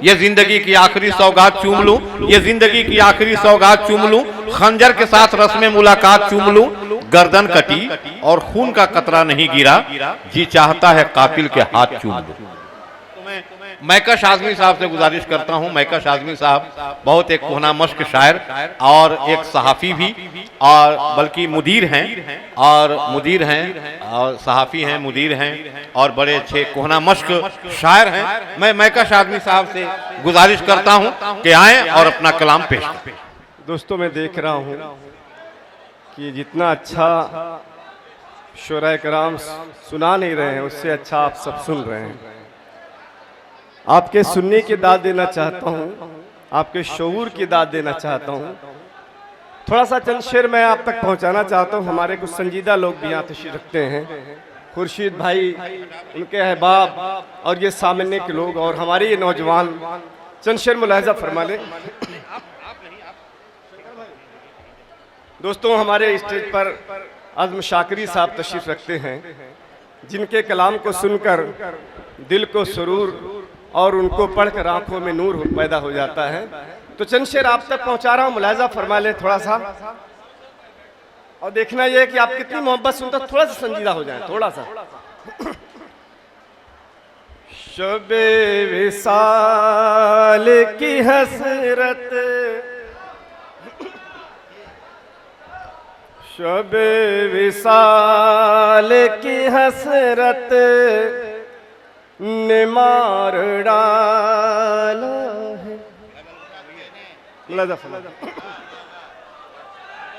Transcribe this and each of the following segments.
ये जिंदगी की आखिरी सौगात चूम लूं, ये जिंदगी की आखिरी सौगात चूम लूं, खंजर के साथ रस्म मुलाकात चूम लूं, गर्दन कटी और खून का कतरा नहीं गिरा, जी चाहता है कातिल के हाथ चूम लूं। मैकश आजमी साहब से गुजारिश करता हूं, मैकश आजमी साहब बहुत एक कोहना मश्क शायर और एक सहाफ़ी भी, और बल्कि मुदीर हैं और सहाफ़ी हैं, मुदीर हैं और बड़े अच्छे कोहना मश्क शायर हैं। मैं मैकश आजमी साहब से गुजारिश करता हूं कि आएँ और अपना कलाम पेश करें। दोस्तों, मैं देख रहा हूं कि जितना अच्छा शुरा कराम सुना नहीं रहे हैं, उससे अच्छा आप सब सुन रहे हैं। आपके सुनने की दाद देना चाहता हूं, आपके शऊर की दाद देना चाहता हूं। थोड़ा सा चंद शेर मैं आप तक पहुंचाना चाहता हूं। हमारे कुछ संजीदा लोग भी यहाँ तशरीफ रखते हैं, खुर्शीद भाई, उनके अहबाब और ये सामने के लोग और हमारे ये नौजवान। चंद शेर मुलाहिजा फरमा लें। दोस्तों, हमारे स्टेज पर आज़म शाकिरी साहब तशरीफ रखते हैं, जिनके कलाम को सुनकर दिल को सुरूर और उनको पढ़कर आंखों में नूर पैदा हो जाता है। तो चंद शेर आप तक पहुंचा रहा हूं, मुलाहिजा फरमा लें थोड़ा सा, और देखना यह है कि आप कितनी मोहब्बत सुनते, थोड़ा सा संजीदा हो जाए, थोड़ा सा। शबे विसाल की हसरत, शबे विसाल की हसरत ने मार डाला है।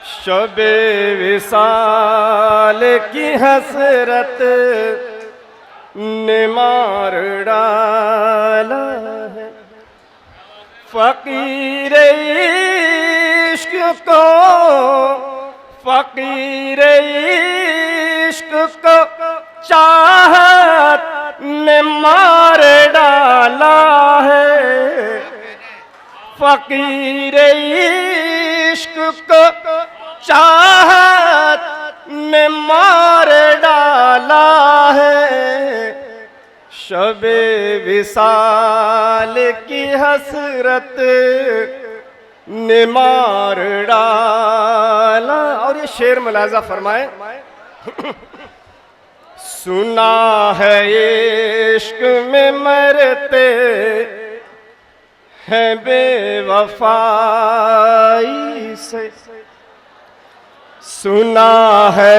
शबे विसाल की हसरत ने मार डाला है। फकीर इश्क को, फकीर इश्क को चाहत ने मार डाला है। फकीर इश्क को चाहत ने मार डाला है। शबे विसाल की हसरत ने मार डाला। और ये शेर मुलाहिजा फरमाए। सुना है इश्क में मरते हैं बेवफाई से, सुना है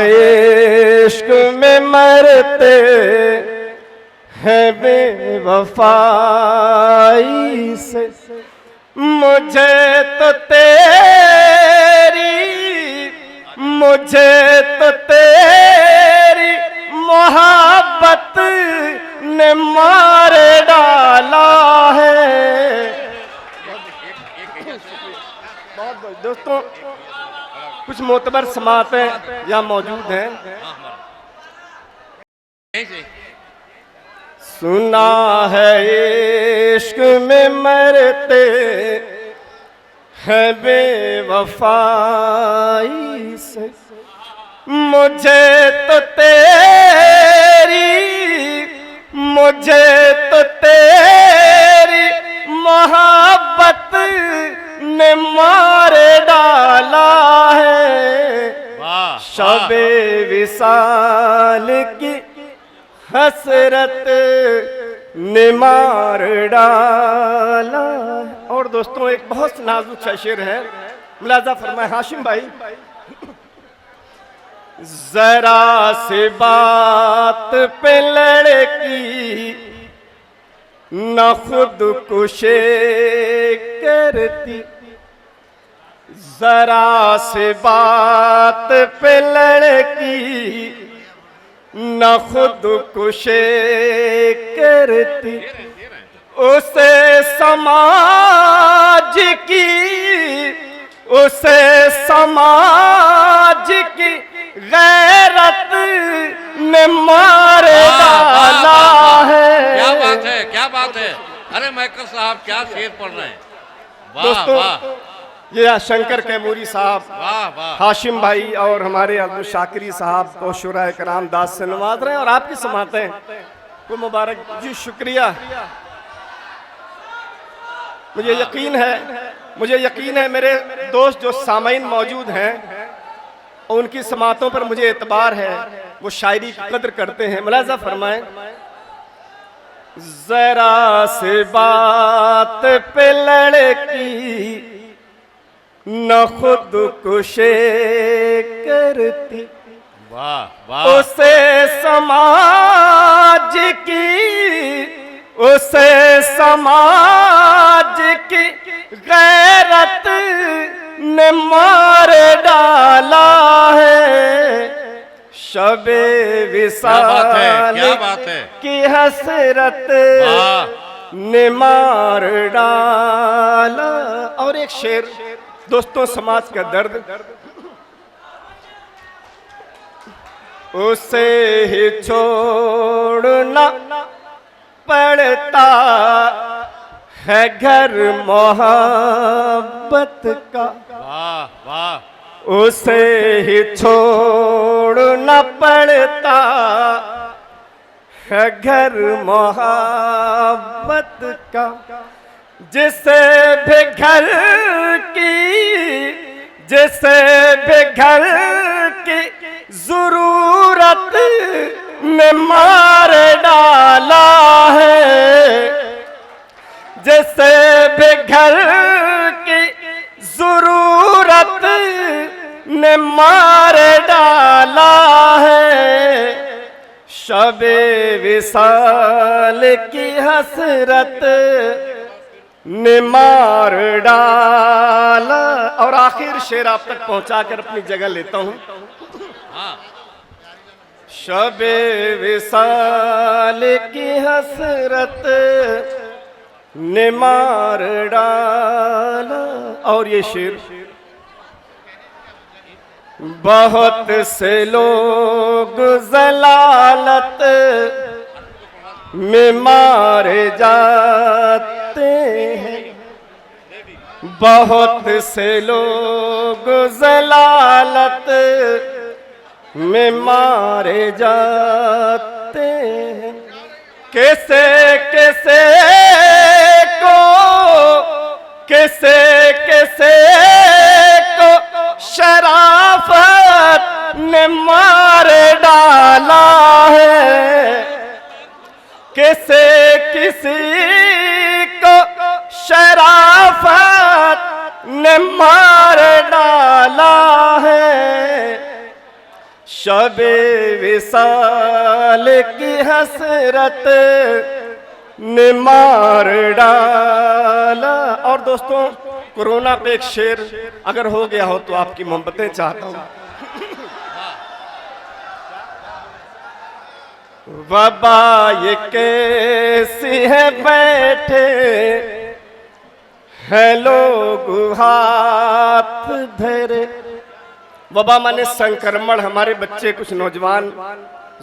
इश्क में मरते हैं बेवफाई से। मुझे तो तेरी, मुझे तो तेरी मोहब्बत ने मार डाला है। बहुत दोस्तों, कुछ मोतबर समातें यहाँ मौजूद हैं। सुना है इश्क में मरते हैं बेवफाई से। मुझे तो तेरी, मुझे तो तेरी मोहब्बत ने मार डाला है। शबे विसाल की हसरत ने मार डाला। और दोस्तों, एक बहुत नाजुक सा शेर है, मुलाहिजा फरमाए हाशिम भाई। जरा से बात पे लड़की न खुद कुशे करती, जरा से बात पे लड़की न खुद कुशे करती। उसे समाज की, उसे समाज की गैरत ने मार डाला है। क्या बात है, क्या बात है। अरे मैकर साहब क्या शेर पढ़ रहे हैं। वाह दोस्तों, वाह। ये शंकर कैमूरी साहब, वाह वाह। हाशिम भाई और हमारे आज़म शाकिरी साहब को शुरा कराम दास से नवाज रहे हैं और आपकी समातें को मुबारक जी। शुक्रिया। मुझे यकीन है मेरे दोस्त जो सामाइन मौजूद हैं और उनकी समातों पर मुझे एतबार है, वो शायरी की कदर करते हैं। मुलाजा फरमाएं, जरा से बात पे लड़की न खुद कुशे करती, वाह वाह, उसे समाज की गैरत ने मार डाला है। शबे विसाल क्या बात है की हसरत ने मार डाला। और एक शेर दोस्तों, समाज का दर्द, उसे ही छोड़ना पड़ता है घर मोहब्बत का, वाह वाह, उसे ही छोड़ना पड़ता है घर मोहब्बत का। जिसे भी घर की जरूरत ने मार डाला है, जिसे भी घर की जरूरत ने मार डाला है। शबे विसाल की हसरत ने मार डाला। और आखिर शेर आप तक पहुंचाकर अपनी जगह लेता हूं। शबे विसाल की हसरत ने मार डाला। और ये शेर, बहुत से लोग जलालत में मारे जाते हैं, बहुत से लोग जलालत में मारे जाते हैं। कैसे को शराफत ने मार डाला है, किसी को शराफत ने मार डाला है। शबे विसाल की हसरत ने मार डाला। और दोस्तों, कोरोना पे एक शेर अगर हो गया हो तो आपकी मोहब्बतें चाहता हूं। वबा ये कैसी है बैठे हैं लोग हाथ धरे। वबा माने संक्रमण। हमारे बच्चे, कुछ नौजवान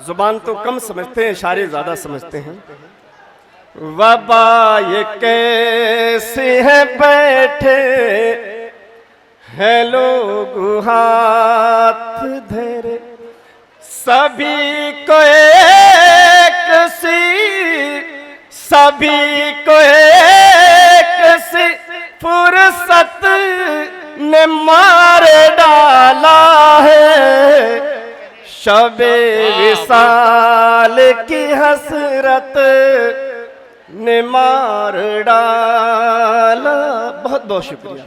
जुबान तो कम समझते हैं, इशारे ज्यादा समझते हैं। वबा ये कैसे है बैठे हैं लोग हाथ धरे, सभी को एक सी फुर्सत ने मार डाला है। शबे विसाल की हसरत ने मार डाला। बहुत बहुत शुक्रिया।